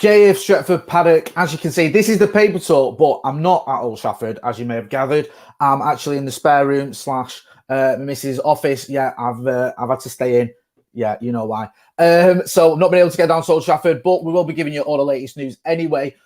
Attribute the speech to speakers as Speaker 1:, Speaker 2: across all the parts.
Speaker 1: JF, Stretford, Paddock. As you can see, this is the paper talk, but I'm not at Old Trafford, as you may have gathered. I'm actually in the spare room / Mrs. office. Yeah, I've had to stay in. Yeah, you know why. So not been able to get down to Old Trafford, but we will be giving you all the latest news anyway.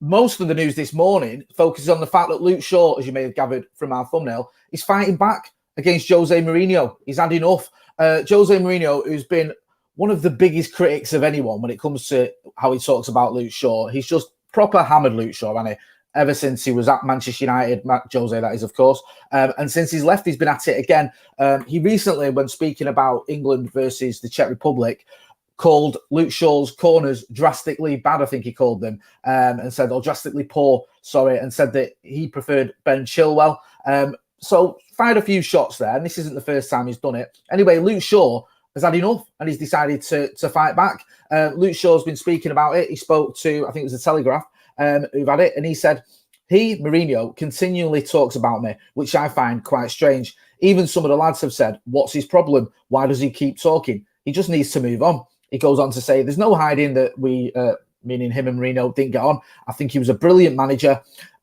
Speaker 1: Most of the news this morning focuses on the fact that Luke Shaw, as you may have gathered from our thumbnail, is fighting back against Jose Mourinho. He's had enough. Jose Mourinho, who's been one of the biggest critics of anyone when it comes to how he talks about Luke Shaw. He's just proper hammered Luke Shaw, hasn't he? Ever since he was at Manchester United, Jose, that is, of course. And since he's left, he's been at it again. He recently, when speaking about England versus the Czech Republic, called Luke Shaw's corners drastically bad, I think he called them, and said, or drastically poor, sorry, and said that he preferred Ben Chilwell. So fired a few shots there, and this isn't the first time he's done it. Anyway, Luke Shaw has had enough, and he's decided to fight back. Luke Shaw's been speaking about it. He spoke to, I think it was the Telegraph, who've had it, and he said, Mourinho, continually talks about me, which I find quite strange. Even some of the lads have said, what's his problem? Why does he keep talking? He just needs to move on. He goes on to say, there's no hiding that we, meaning him and Mourinho, didn't get on. I think he was a brilliant manager,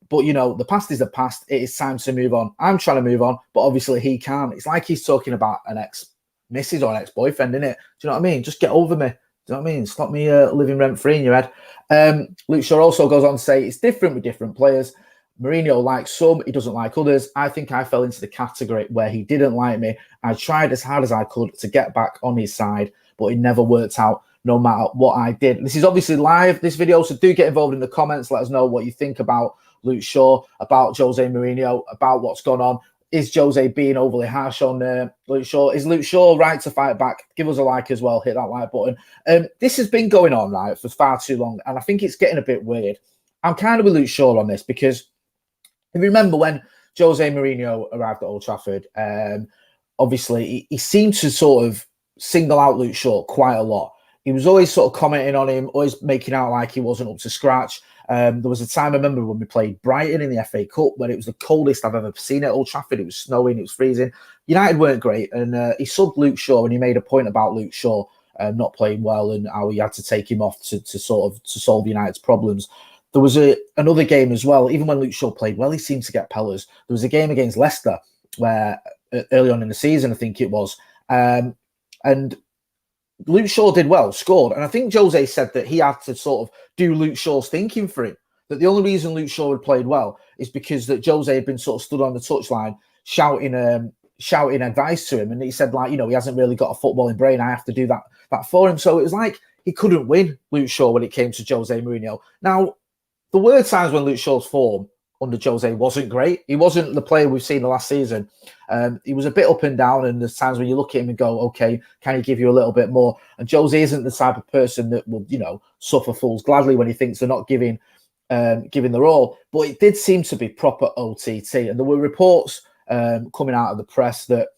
Speaker 1: but, you know, the past is the past. It is time to move on. I'm trying to move on, but obviously he can't. It's like he's talking about an ex-missus or an ex-boyfriend, isn't it? Do you know what I mean? Just get over me. Do you know what I mean? Stop me living rent-free in your head. Luke Shaw also goes on to say, it's different with different players. Mourinho likes some, he doesn't like others. I think I fell into the category where he didn't like me. I tried as hard as I could to get back on his side, but it never worked out no matter what I did. This is obviously live, this video, so do get involved in the comments. Let us know what you think about Luke Shaw, about Jose Mourinho, about what's gone on. Is Jose being overly harsh on Luke Shaw? Is Luke Shaw right to fight back? Give us a like as well. Hit that like button. This has been going on, right, for far too long, and I think it's getting a bit weird. I'm kind of with Luke Shaw on this because if you remember when Jose Mourinho arrived at Old Trafford, obviously he seemed to sort of single out Luke Shaw quite a lot. He was always sort of commenting on him, always making out like he wasn't up to scratch. There was a time, I remember, when we played Brighton in the FA Cup, when it was the coldest I've ever seen at Old Trafford. It was snowing, it was freezing. United weren't great, and he subbed Luke Shaw, and he made a point about Luke Shaw not playing well and how he had to take him off to solve United's problems. There was another game as well. Even when Luke Shaw played well, he seemed to get pellers. There was a game against Leicester where early on in the season, I think it was, and Luke Shaw did well, scored. And I think Jose said that he had to sort of do Luke Shaw's thinking for him. That the only reason Luke Shaw had played well is because that Jose had been sort of stood on the touchline shouting advice to him. And he said, like, you know, he hasn't really got a footballing brain. I have to do that for him. So it was like he couldn't win, Luke Shaw, when it came to Jose Mourinho. Now, there were times when Luke Shaw's form under Jose wasn't great. He wasn't the player we've seen the last season. He was a bit up and down, and there's times when you look at him and go, okay, can he give you a little bit more? And Jose isn't the type of person that will, you know, suffer fools gladly when he thinks they're not giving their all. But it did seem to be proper OTT. And there were reports coming out of the press that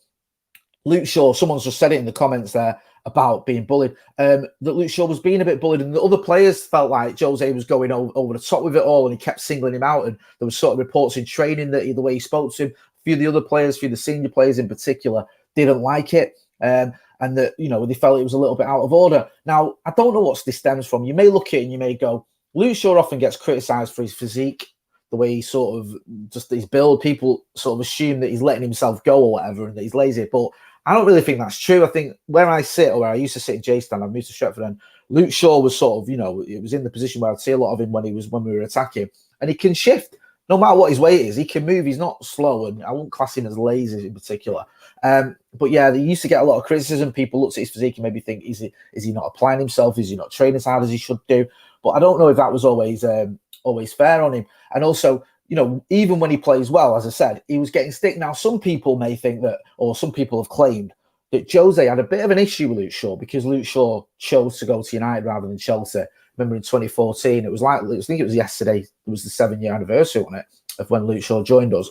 Speaker 1: Luke Shaw, someone's just said it in the comments there, about being bullied, that Luke Shaw was being a bit bullied, and the other players felt like Jose was going over the top with it all, and he kept singling him out. And there was sort of reports in training that the way he spoke to him, a few of the other players, a few of the senior players in particular, didn't like it, and that, you know, they felt it was a little bit out of order. Now, I don't know what this stems from. You may look at it and you may go, Luke Shaw often gets criticised for his physique, the way he sort of, just his build. People sort of assume that he's letting himself go or whatever, and that he's lazy, but I don't really think that's true. I think where I sit, or where I used to sit in J-Stand, I've moved to Stretford, and Luke Shaw was sort of, you know, it was in the position where I'd see a lot of him when we were attacking, and he can shift no matter what his weight is. He can move. He's not slow, and I won't class him as lazy in particular. But yeah, they used to get a lot of criticism. People looked at his physique and maybe think, is he not applying himself? Is he not training as hard as he should do? But I don't know if that was always fair on him. And also, you know, even when he plays well, as I said, he was getting stick. Now, some people may think that, or some people have claimed that Jose had a bit of an issue with Luke Shaw because Luke Shaw chose to go to United rather than Chelsea. Remember in 2014, it was like, I think it was yesterday, it was the 7-year anniversary, wasn't it, of when Luke Shaw joined us.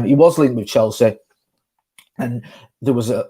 Speaker 1: He was linked with Chelsea, and there was a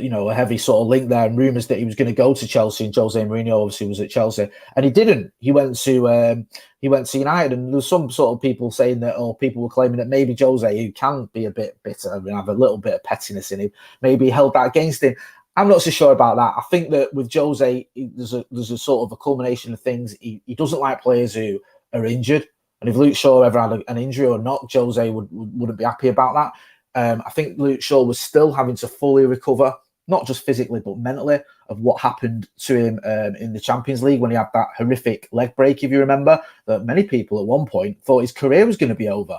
Speaker 1: you know, a heavy sort of link there, and rumours that he was going to go to Chelsea, and Jose Mourinho obviously was at Chelsea, and he didn't. He went to United, and there was some sort of people saying that, or people were claiming that maybe Jose, who can be a bit bitter and have a little bit of pettiness in him, maybe held that against him. I'm not so sure about that. I think that with Jose, there's a sort of a culmination of things. He doesn't like players who are injured. And if Luke Shaw ever had an injury or not, Jose wouldn't be happy about that. I think Luke Shaw was still having to fully recover, not just physically, but mentally, of what happened to him in the Champions League when he had that horrific leg break, if you remember, that many people at one point thought his career was going to be over.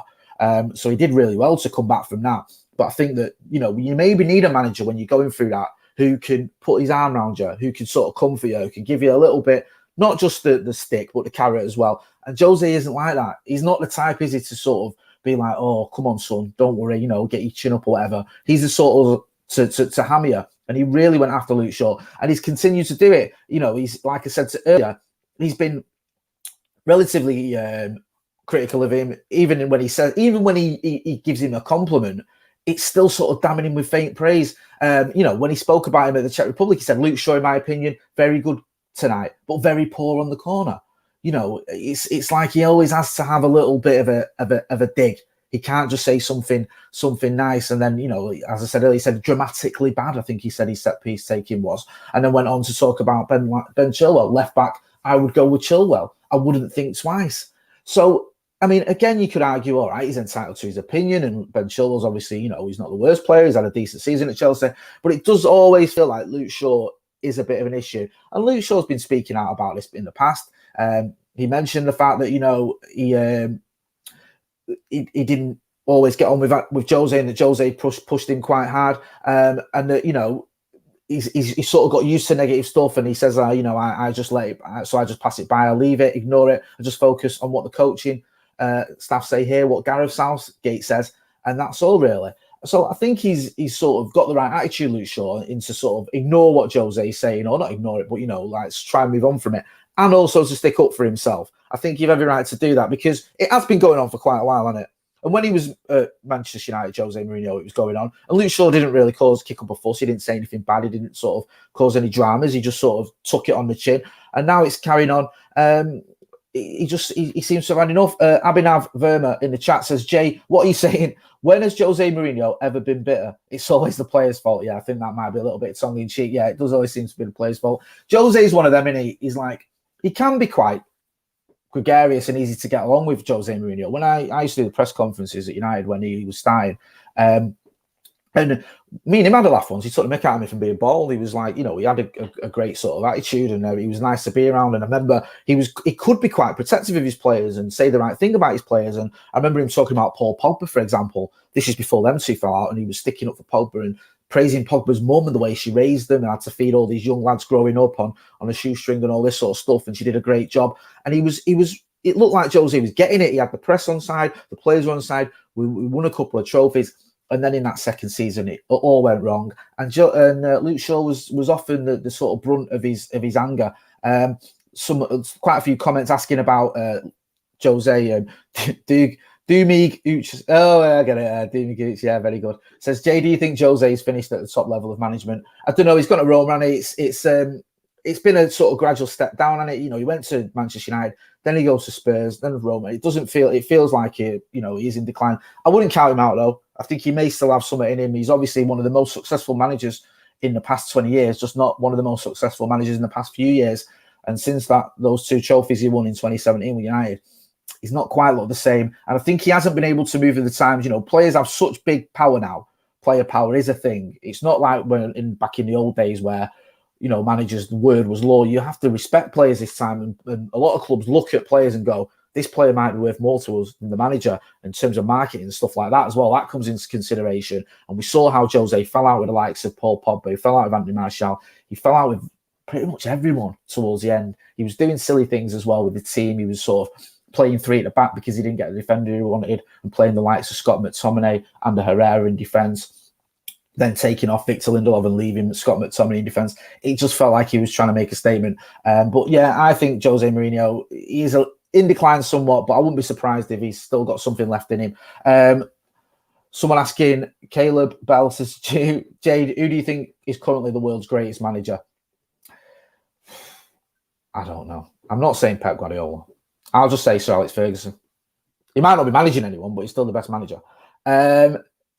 Speaker 1: So he did really well to come back from that. But I think that, you maybe need a manager when you're going through that who can put his arm around you, who can sort of comfort you, who can give you a little bit, not just the stick, but the carrot as well. And Jose isn't like that. He's not the type, is he, to sort of be like, oh, come on, son, don't worry, get your chin up or whatever. He's the sort of to hammer you. And he really went after Luke Shaw. And he's continued to do it. He's, like I said earlier, he's been relatively critical of him, even when he gives him a compliment, it's still sort of damning him with faint praise. When he spoke about him at the Czech Republic, he said, Luke Shaw, in my opinion, very good tonight, but very poor on the corner. It's like he always has to have a little bit of a dig. He can't just say something nice and then, as I said earlier, he said dramatically bad. I think he said his set piece taking was, and then went on to talk about Ben Chilwell, left back. I would go with Chilwell. I wouldn't think twice. So, I mean, again, you could argue, all right, he's entitled to his opinion, and Ben Chilwell's obviously, he's not the worst player. He's had a decent season at Chelsea, but it does always feel like Luke Shaw is a bit of an issue. And Luke Shaw's been speaking out about this in the past. He mentioned the fact that, he didn't always get on with Jose, and that Jose pushed him quite hard, and that, he's sort of got used to negative stuff, and he says, I just let it, so I just pass it by, I leave it, ignore it, I just focus on what the coaching staff say here, what Gareth Southgate says, and that's all really. So I think he's sort of got the right attitude, Luke Shaw, into sort of ignore what Jose is saying, or not ignore it, but like try and move on from it, and also to stick up for himself. I think you've every right to do that, because it has been going on for quite a while, hasn't it? And when he was at Manchester United, Jose Mourinho, it was going on. And Luke Shaw didn't really kick up a fuss. He didn't say anything bad. He didn't sort of cause any dramas. He just sort of took it on the chin. And now it's carrying on. He seems to have had enough. Abhinav Verma in the chat says, Jay, what are you saying? When has Jose Mourinho ever been bitter? It's always the player's fault. Yeah, I think that might be a little bit tongue-in-cheek. Yeah, it does always seem to be the player's fault. Jose's one of them, isn't he? He's like, he can be quite gregarious and easy to get along with, Jose Mourinho. When I used to do the press conferences at United when he was starting, and me and him had a laugh once. He took the mick out of me from being bald. He was like, he had a great sort of attitude, and he was nice to be around. And I remember he could be quite protective of his players and say the right thing about his players. And I remember him talking about Paul Pogba, for example. This is before them two fell out, and he was sticking up for Pogba and praising Pogba's mum and the way she raised them and had to feed all these young lads growing up on a shoestring and all this sort of stuff. And she did a great job. And it looked like Jose was getting it. He had the press on side, the players were on side. We won a couple of trophies. And then in that second season, it all went wrong. And Luke Shaw was often the sort of brunt of his anger. Quite a few comments asking about Jose. Doomig Uch. Oh, I get it. Doomig Uch. Yeah, very good. Says, Jay, do you think Jose's finished at the top level of management? I don't know. He's got a roll around it. It's been a sort of gradual step down on it. He went to Manchester United, then he goes to Spurs, then Roma. It feels like he's in decline. I wouldn't count him out though. I think he may still have something in him. He's obviously one of the most successful managers in the past 20 years, just not one of the most successful managers in the past few years. And since those two trophies he won in 2017 with United, he's not quite looked the same. And I think he hasn't been able to move with the times. Players have such big power now. Player power is a thing. It's not like back in the old days where, managers, the word was law. You have to respect players this time. And a lot of clubs look at players and go, this player might be worth more to us than the manager in terms of marketing and stuff like that as well. That comes into consideration. And we saw how Jose fell out with the likes of Paul Pogba. He fell out with Anthony Martial. He fell out with pretty much everyone towards the end. He was doing silly things as well with the team. He was sort of playing three at the back because he didn't get the defender he wanted, and playing the likes of Scott McTominay and Herrera in defence, then taking off Victor Lindelof and leaving Scott McTominay in defence. It just felt like he was trying to make a statement. But yeah, I think Jose Mourinho, he's in decline somewhat, but I wouldn't be surprised if he's still got something left in him. Someone asking, Caleb Bell says, Jade, who do you think is currently the world's greatest manager? I don't know. I'm not saying Pep Guardiola. I'll just say Sir Alex Ferguson. He might not be managing anyone, but he's still the best manager.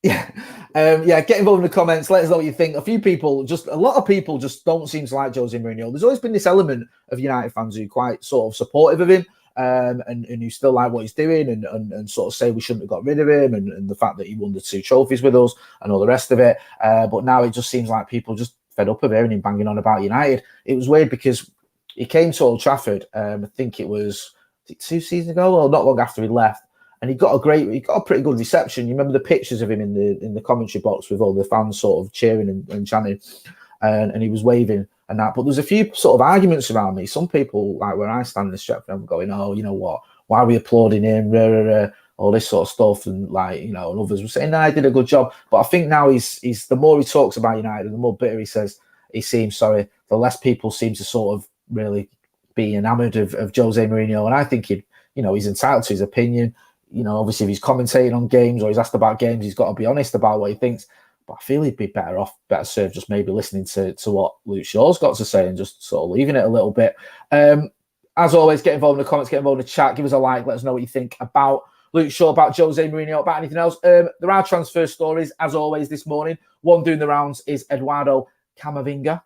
Speaker 1: Yeah, yeah. Get involved in the comments. Let us know what you think. A lot of people just don't seem to like Jose Mourinho. There's always been this element of United fans who are quite sort of supportive of him, and who still like what he's doing, and sort of say we shouldn't have got rid of him, and the fact that he won the 2 trophies with us and all the rest of it. But now it just seems like people just fed up of hearing him banging on about United. It was weird because he came to Old Trafford. I think it was 2 seasons ago, or not long after he left. And he got a pretty good reception. You remember the pictures of him in the commentary box with all the fans sort of cheering and chanting, and he was waving and that. But there's a few sort of arguments around me. Some people, like where I stand in the Stretford, I'm going, oh, you know what? Why are we applauding him? All this sort of stuff, and like, you know, and others were saying, no, he did a good job. But I think now he's the more he talks about United, the more bitter he seems. Sorry, the less people seem to sort of really be enamoured of Jose Mourinho. And I think he's entitled to his opinion. You know, obviously, if he's commentating on games or he's asked about games, he's got to be honest about what he thinks. But I feel he'd be better served just maybe listening to what Luke Shaw's got to say and just sort of leaving it a little bit. As always, get involved in the comments, get involved in the chat, give us a like, let us know what you think about Luke Shaw, about Jose Mourinho, about anything else. There are transfer stories, as always, this morning. One doing the rounds is Eduardo Camavinga.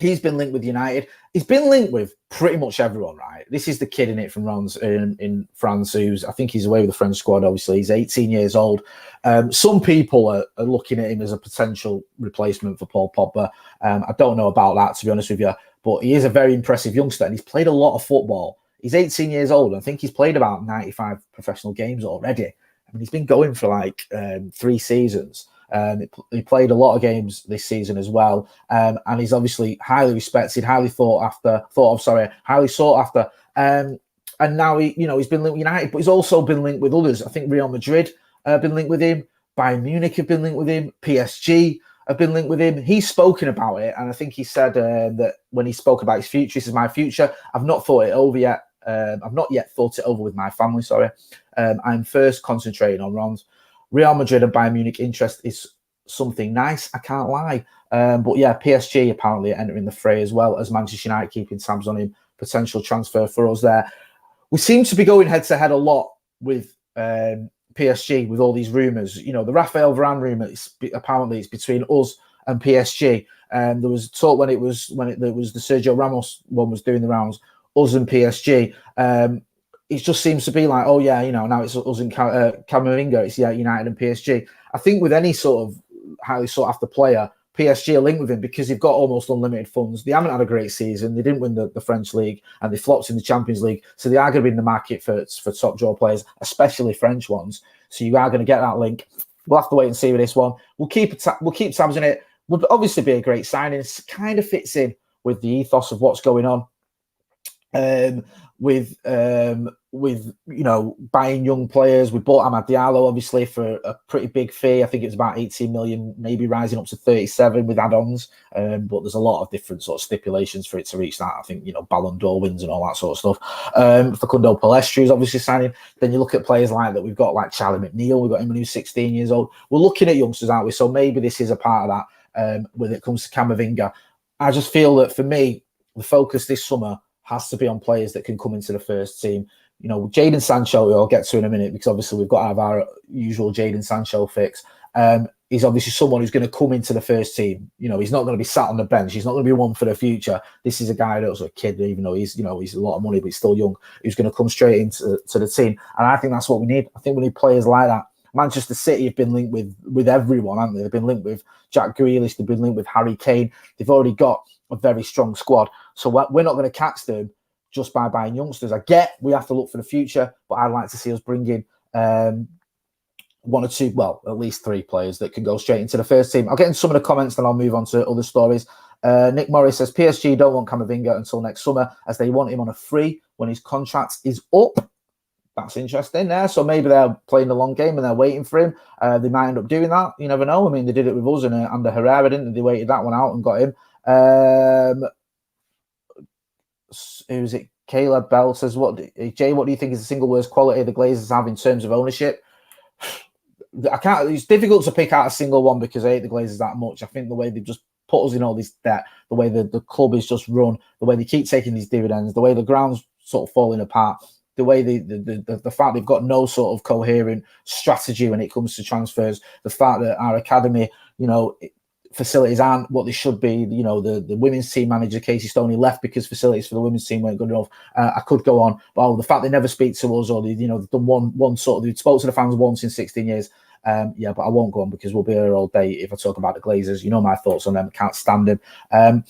Speaker 1: He's been linked with United. He's been linked with pretty much everyone, right? This is the kid in it from Rennes in France, I think he's away with the French squad, obviously. He's 18 years old. Some people are looking at him as a potential replacement for Paul Pogba. I don't know about that, to be honest with you, but he is a very impressive youngster, and he's played a lot of football. He's 18 years old, and I think he's played about 95 professional games already. I mean, he's been going for like 3 seasons. He played a lot of games this season as well, and he's obviously highly respected, highly sought after. And now he's been linked with United, but he's also been linked with others. I think Real Madrid have been linked with him, Bayern Munich have been linked with him, PSG have been linked with him. He's spoken about it, and I think he said that when he spoke about his future, this is my future. I've not thought it over yet. I've not yet thought it over with my family. Sorry, I'm first concentrating on Rennes. Real Madrid and Bayern Munich interest is something nice, I can't lie. But yeah, PSG apparently are entering the fray as well, as Manchester United keeping tabs on him. Potential transfer for us there. We seem to be going head-to-head a lot with PSG with all these rumours. You know, the Raphael Varane rumour, apparently it's between us and PSG. There was talk when it was the Sergio Ramos one was doing the rounds, us and PSG. It just seems to be like, oh yeah, you know, now it's us and Camavinga, it's United and PSG. I think with any sort of highly sought after player, PSG are linked with him because they've got almost unlimited funds. They haven't had a great season. They didn't win the French league, and they flopped in the Champions League. So they are going to be in the market for top draw players, especially French ones. So you are going to get that link. We'll have to wait and see with this one. We'll keep tabs on it. Would obviously be a great signing. It kind of fits in with the ethos of what's going on. With you know, buying young players. We bought Amad Diallo obviously for a pretty big fee. I think it's about 18 million, maybe rising up to 37 with add-ons. But there's a lot of different sort of stipulations for it to reach that. I think, you know, Ballon d'Or wins and all that sort of stuff. Facundo Palestri is obviously signing. Then you look at players like that. We've got like Charlie McNeil. We've got him when he's 16 years old. We're looking at youngsters, aren't we? So maybe this is a part of that. When it comes to Camavinga, I just feel that for me, the focus this summer has to be on players that can come into the first team. You know, Jadon Sancho, who I'll get to in a minute, because obviously we've got to have our usual Jadon Sancho fix. He's obviously someone who's going to come into the first team. You know, he's not going to be sat on the bench. He's not going to be one for the future. This is a guy that's a kid, even though he's a lot of money, but he's still young, who's going to come straight into the team. And I think that's what we need. I think we need players like that. Manchester City have been linked with everyone, haven't they? They've been linked with Jack Grealish. They've been linked with Harry Kane. They've already got a very strong squad. So we're not going to catch them just by buying youngsters. I get we have to look for the future, but I'd like to see us bring in one or two, well, at least 3 players that can go straight into the first team. I'll get into some of the comments, then I'll move on to other stories. Nick Morris says, PSG don't want Camavinga until next summer, as they want him on a free when his contract is up. That's interesting there. So maybe they're playing the long game and they're waiting for him. They might end up doing that. You never know. I mean, they did it with us and under Herrera, didn't they? They waited that one out and got him. Who is it? Caleb Bell says, Jay, what do you think is the single worst quality the Glazers have in terms of ownership? It's difficult to pick out a single one because I hate the Glazers that much. I think the way they've just put us in all this debt, the way the club is just run, the way they keep taking these dividends, the way the ground's sort of falling apart. the way the fact they've got no sort of coherent strategy when it comes to transfers, the fact that our academy, facilities aren't what they should be. The women's team manager, Casey Stoney, left because facilities for the women's team weren't good enough. I could go on, but the fact they never speak to us, or they've done one sort of, they've spoke to the fans once in 16 years. But I won't go on because we'll be here all day if I talk about the Glazers. My thoughts on them. I can't stand them.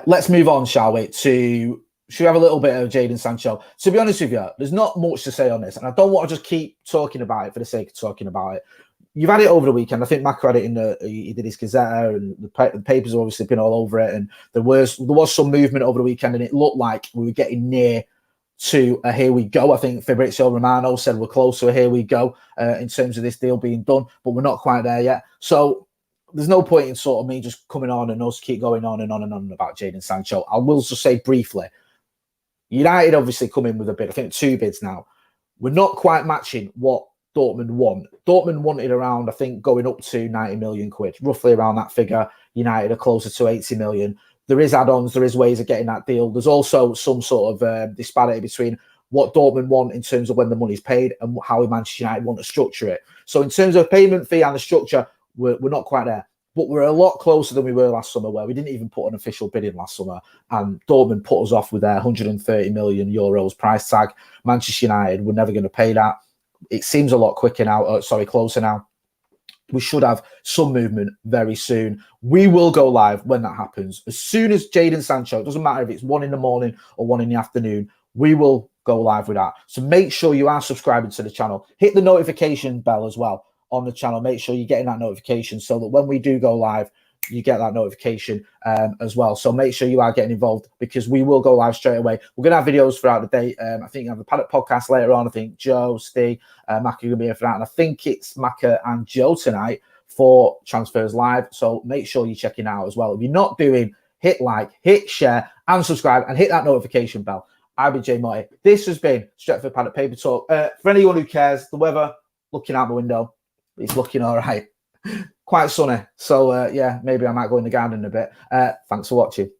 Speaker 1: Let's move on, shall we? Should we have a little bit of Jadon Sancho? To be honest with you, there's not much to say on this, and I don't want to just keep talking about it for the sake of talking about it. You've had it over the weekend. I think Mac had it he did his Gazette, and the papers have obviously been all over it. And there was some movement over the weekend, and it looked like we were getting near to a here we go. I think Fabrizio Romano said we're close to a here we go in terms of this deal being done, but we're not quite there yet. So there's no point in sort of me just coming on and us keep going on and on and on about Jadon Sancho. I will just say briefly, United obviously come in with a bid. I think 2 bids now. We're not quite matching what Dortmund want. Dortmund wanted around, I think, going up to 90 million quid, roughly around that figure. United are closer to 80 million. There is add-ons, there is ways of getting that deal. There's also some sort of disparity between what Dortmund want in terms of when the money's paid and how Manchester United want to structure it. So in terms of payment fee and the structure, we're not quite there. But we're a lot closer than we were last summer, where we didn't even put an official bid in last summer. And Dortmund put us off with their 130 million euros price tag. Manchester United were never going to pay that. It seems a lot quicker now. Closer now. We should have some movement very soon. We will go live when that happens. As soon as Jadon Sancho, it doesn't matter if it's 1 in the morning or 1 in the afternoon, we will go live with that. So make sure you are subscribing to the channel. Hit the notification bell as well on the channel. Make sure you're getting that notification so that when we do go live, you get that notification as well. So make sure you are getting involved because we will go live straight away. We're going to have videos throughout the day. I think I have a Paddock podcast later on. I think Joe, Steve, Macca are going to be here for that. And I think it's Macca and Joe tonight for Transfers Live. So make sure you're checking out as well. If you're not doing, hit like, hit share and subscribe and hit that notification bell. I've been Jay Motti. This has been Stretford Paddock Paper Talk. For anyone who cares, the weather, looking out the window, it's looking all right. Quite sunny. So, maybe I might go in the garden a bit. Thanks for watching.